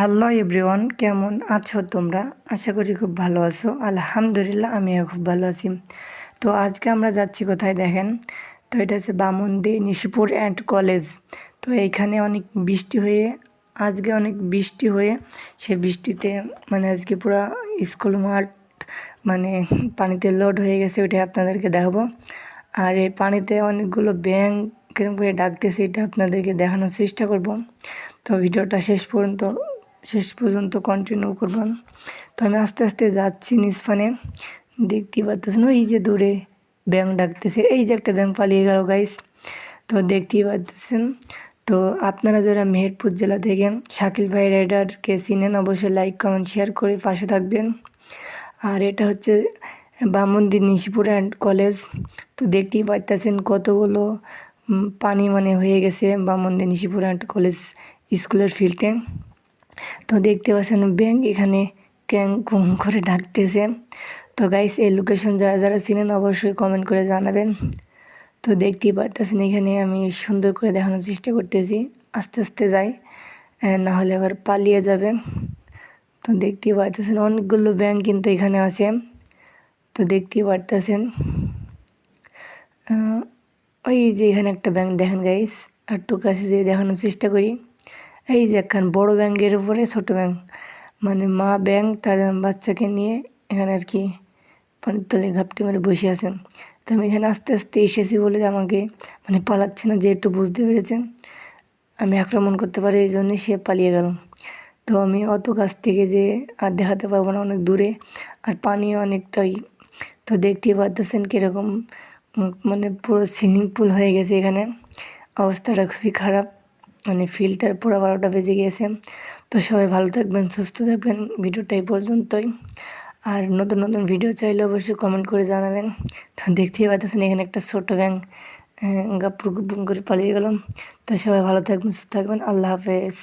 Hello everyone, কেমন আছো তোমরা? আশা করি খুব ভালো আছো। আলহামদুলিল্লাহ, আমিও খুব ভালো আছি। তো আজকে আমরা যাচ্ছি কোথায় দেখেন। তো এটা হচ্ছে বামন্দি নিশিপুর অ্যান্ড কলেজ। তো এইখানে অনেক বৃষ্টি হয়ে আজকে অনেক বৃষ্টি হয়ে সে বৃষ্টিতে মানে আজকে পুরো স্কুল মাঠ মানে পানিতে লোড হয়ে গেছে। ওইটা আপনাদেরকে দেখাবো। আর এই পানিতে অনেকগুলো ব্যাঙ কিরকম করে ডাকতেছে এটা আপনাদেরকে দেখানোর চেষ্টা করব। তো ভিডিওটা শেষ পর্যন্ত কন্টিনিউ করবেন। তো আমি আস্তে আস্তে যাচ্ছি নিষ্পানে। দেখতেই পাচ্ছেন ওই যে দূরে ব্যাঙ ডাকতেছে, এই যে একটা ব্যাঙ পালিয়ে গেল গাইস। তো দেখতেই পাচ্ছেন। তো আপনারা যারা মেহেরপুর জেলা থেকে শাকিল ভাই রাইডারকে চিনেন, অবশ্যই লাইক কমেন্ট শেয়ার করে পাশে থাকবেন। আর এটা হচ্ছে বামন্দি নিশিপুর অ্যান্ড কলেজ। তো দেখতেই পাচ্ছেন কতগুলো পানি মানে হয়ে গেছে বামন্দি নিশিপুর অ্যান্ড কলেজ স্কুলের ফিল্ডে। তো দেখতে পাচ্ছেন ব্যাঙ এখানে ক্যাং কুং করে ডাকতেছে। তো গাইস, এই লোকেশন যারা যারা চিনেন অবশ্যই কমেন্ট করে জানাবেন। তো দেখতেই পাচ্ছেন এখানে আমি সুন্দর করে দেখানোর চেষ্টা করতেছি। আস্তে আস্তে যাই, না হলে আবার পালিয়ে যাবে। তো দেখতেই পাচ্ছেন অনেকগুলো ব্যাঙ কিন্তু এখানে আছে। তো দেখতেই পারতেছেন ওই যে এখানে একটা ব্যাঙ দেখেন গাইস। আর একটু কাছে যেয়ে দেখানোর চেষ্টা করি। এই যে একখান বড় ব্যাঙের উপরে ছোট ব্যাঙ, মানে মা ব্যাঙ তার বাচ্চাকে নিয়ে এখানে আর কি পানির তলে ঘাপটি মেরে বসে আছেন। তো আমি এখানে আস্তে আস্তে এসেছি বলে আমাকে মানে পালাচ্ছে না, যে একটু বুঝতে পেরেছেন আমি আক্রমণ করতে পারি, এই জন্যই সে পালিয়ে গেল। তো আমি অত কাছ থেকে যে আর দেখাতে পারবো না, অনেক দূরে, আর পানিও অনেকটাই। তো দেখতেই পাচ্ছেন কীরকম মানে পুরো সুইমিং পুল হয়ে গেছে এখানে। অবস্থাটা খুবই খারাপ, মানে ফিল্ডটার পুরো 12টা বেজে গিয়েছে। তো সবাই ভালো থাকবেন, সুস্থ থাকবেন। ভিডিওটা এই পর্যন্তই। আর নতুন নতুন ভিডিও চাইলে অবশ্যই কমেন্ট করে জানাবেন। তো দেখতেই পাচ্ছেন এখানে একটা ছোটো ব্যাঙ গাপুর গুপুর করে পালিয়ে গেলাম। তো সবাই ভালো থাকবেন, সুস্থ থাকবেন। আল্লাহ হাফেজ।